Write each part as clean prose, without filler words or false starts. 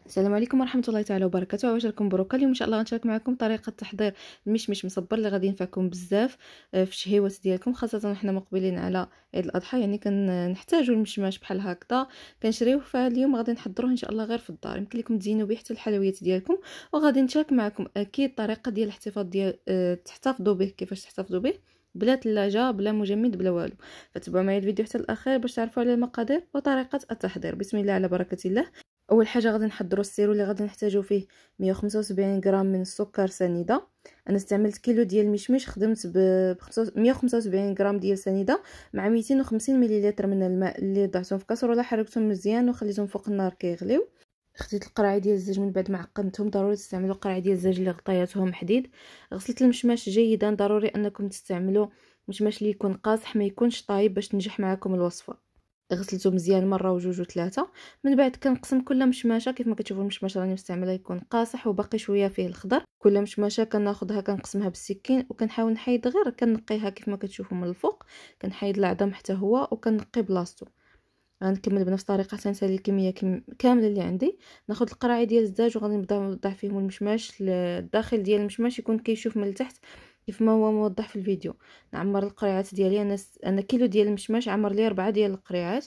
السلام عليكم ورحمه الله تعالى وبركاته. عواشركم بروكا. اليوم ان شاء الله غنشارك معكم طريقه تحضير المشمش مصبر اللي غادي ينفعكم بزاف في الشهيوات ديالكم، خاصه وحنا مقبلين على عيد الاضحى. يعني كنحتاجوا المشماش بحال هكذا كنشريوه، فاليوم غادي نحضروه ان شاء الله غير في الدار. يمكن لكم تزينوا به حتى الحلويات ديالكم، وغادي نشارك معكم اكيد طريقه ديال الاحتفاظ ديال تحتفظوا به، كيفاش تحتفظوا به بلا ثلاجه بلا مجمد بلا والو. فتبعوا معايا الفيديو حتى الاخير باش تعرفوا على المقادير وطريقه التحضير. بسم الله على بركه الله. اول حاجه غادي نحضروا السيرو اللي غادي نحتاجو فيه 175 غرام من السكر سنيده. انا استعملت كيلو ديال المشمش، خدمت ب 175 غرام ديال سنيده مع 250 مليلتر من الماء اللي ضعتهم في كاسروله، حركتهم مزيان وخليتهم فوق النار كيغليو. خديت القرعه ديال الزاج من بعد ما عقمتهم. ضروري تستعملوا قرعه ديال الزاج اللي غطياتهم حديد. غسلت المشماش جيدا، ضروري انكم تستعملوا مشماش اللي يكون قاصح ما يكونش طايب باش تنجح معكم الوصفه. غسلته مزيان مره وجوج وثلاثه. من بعد كنقسم كل مشماشه، كيف ما كتشوفوا المشماش راني مستعمله يكون قاصح وباقي شويه فيه الخضر. كل مشماشه كناخذها كنقسمها بالسكين وكنحاول نحيد غير كنقيها كيف ما كتشوفوا من الفوق، كنحيد العظم حتى هو وكنقي بلاصتو. غنكمل بنفس الطريقه تنسالي الكميه كامله اللي عندي. ناخذ القراعي ديال الزاج وغادي نبدا نوضع فيهم المشماش. الداخل ديال المشماش يكون كيشوف من التحت كيف ما هو موضح في الفيديو. نعمر القريعات ديالي. انا كيلو ديال المشماش عمر لي 4 ديال القريعات،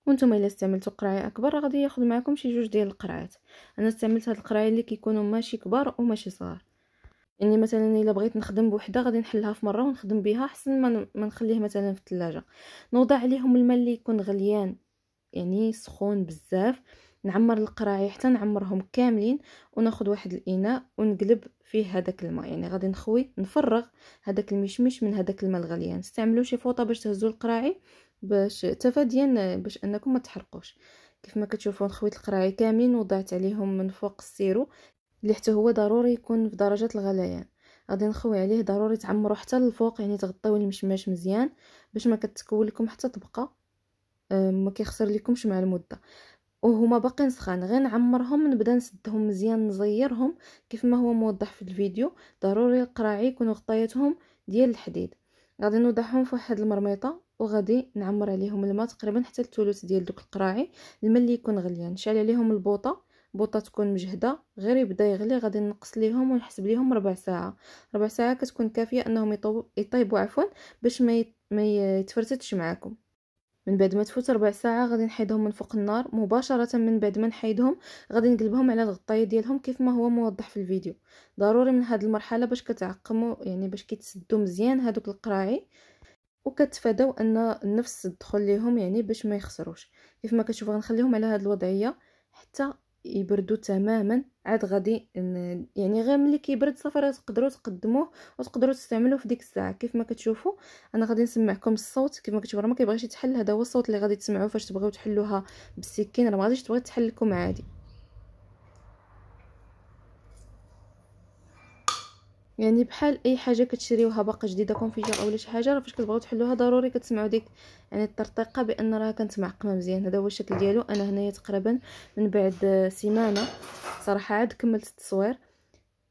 وانتم الا استعملتوا قراعي اكبر غادي ياخذ معكم شي 2 ديال القرعات. انا استعملت هاد القراعي اللي كيكونوا ماشي كبار وماشي صغار. يعني مثلا الا بغيت نخدم بوحده غادي نحلها في مره ونخدم بها احسن ما نخليه مثلا في الثلاجه. نوضع عليهم الماء اللي يكون غليان، يعني سخون بزاف. نعمر القراعي حتى نعمرهم كاملين، وناخذ واحد الاناء ونقلب فيه هذاك الماء. يعني غادي نفرغ هذاك المشمش من هذاك الماء الغليان. استعملوا شي فوطه باش تهزوا القراعي باش تفاديا باش انكم ما تحرقوش. كيف ما كتشوفوا نخويت القراعي كاملين وضعت عليهم من فوق السيرو اللي حتى هو ضروري يكون في درجه الغليان. غادي نخوي عليه، ضروري تعمروا حتى للفوق، يعني تغطيو المشماش مزيان باش ما كتكون لكم حتى طبقه ما كيخسر لكمش مع المده. وهما باقين سخان غير نعمرهم، نبدا نسدهم مزيان نزيرهم كيف ما هو موضح في الفيديو. ضروري القراعي يكونوا غطياتهم ديال الحديد. غادي نوضعهم في واحد المرميطه وغادي نعمر عليهم الماء تقريبا حتى الثلث ديال دوك القراعي. الماء اللي يكون غليان نشعل عليهم بوطه تكون مجهده، غير يبدا يغلي غادي نقص ليهم ونحسب ليهم ربع ساعه. ربع ساعه كتكون كافيه انهم يطيبوا عفوا باش ما يتفرتتش معاكم. من بعد ما تفوت ربع ساعه غادي نحيدهم من فوق النار مباشره. من بعد ما نحيدهم غادي نقلبهم على الغطايه ديالهم كيف ما هو موضح في الفيديو. ضروري من هذه المرحله باش كتعقموا، يعني باش كيتسدوا مزيان هذوك القراعي وكتفاداو ان النفس تدخل ليهم، يعني باش ما يخسروش. كيف ما كتشوفوا غنخليهم على هذه الوضعيه حتى يبردوا تماما. عاد غادي يعني غير ملي كيبرد صافي تقدروا تقدموه وتقدروا تستعملوه في ديك الساعه. كيف ما كتشوفوا انا غادي نسمعكم الصوت. كيف ما كتشوفوا راه ما كيبغيش يتحل، هذا هو الصوت اللي غادي تسمعوه فاش تبغيو تحلوها بالسكين. راه ما غاديش تبغي تحل لكم عادي. يعني بحال اي حاجه كتشريوها باقا جديده كونفيتور اولا شي حاجه، راه فاش كتبغيو تحلوها ضروري كتسمعوا ديك يعني الطرطقه بان راه كانت معقمه مزيان. هذا هو الشكل ديالو. انا هنايا تقريبا من بعد سيمانه صراحه عاد كملت التصوير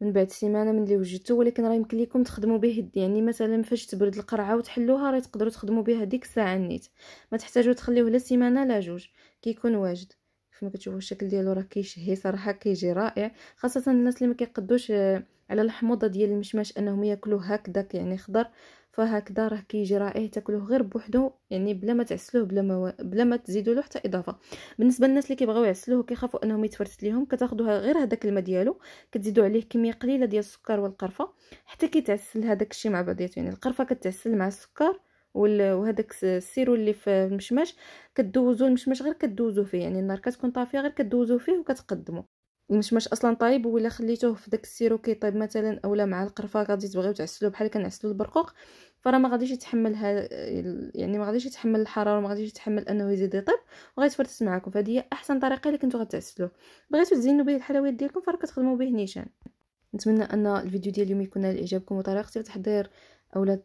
من بعد سيمانه من اللي وجدته، ولكن راه يمكن لكم تخدموا به. يعني مثلا فاش تبرد القرعه وتحلوها راه تقدروا تخدموا بها ديك الساعه نيت، ما تحتاجوا تخليوه لا سيمانه لا جوج، كيكون واجد. كيف ما كتشوفوا الشكل ديالو راه كيشهي صراحه، كيجي رائع. خاصه الناس اللي ما كيقدوش على الحموضه ديال المشماش انهم ياكلوه هكذا يعني خضر، فهكذا راه كيجي رائع. تاكلوه غير بوحدو يعني بلا ما تعسلوه بلا ما تزيدوا له حتى اضافه. بالنسبه للناس اللي كيبغيو يعسلوه وكيخافوا انهم يتفرت ليهم كتاخذوها غير هذاك الماء ديالو، كتزيدوا عليه كميه قليله ديال السكر والقرفه حتى كيتعسل هذاك الشيء مع بعضياته. يعني القرفه كتعسل مع السكر وهذاك السيرو اللي في المشماش كدوزو المشماش غير كدوزو فيه. يعني النار كتكون طافيه غير كدوزو فيه وكتقدموا. المشماش اصلا طايب، ولا خليتوه في داك السيرو كيطيب مثلا اولا مع القرفه غادي تبغيو تعسلوه بحال كنعسلوا البرقوق، فراه ما غاديش يتحمل يعني ما غاديش يتحمل الحراره وما غاديش يتحمل انه يزيد يطيب وغيتفرتس معكم. فهذه هي احسن طريقه اللي كنتو غتعسلوه. بغيتو تزينوا به الحلويات ديالكم فراه كتخدموا به نيشان. نتمنى ان الفيديو ديال اليوم يكون نال اعجابكم وطريقتي في تحضير اولا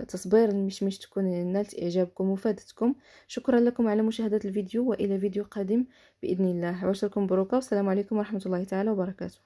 تصبير المشمش تكون نالت اعجابكم وفادتكم. شكرا لكم على مشاهده الفيديو، والى فيديو قادم باذن الله. عواشركم بروكا، والسلام عليكم ورحمه الله تعالى وبركاته.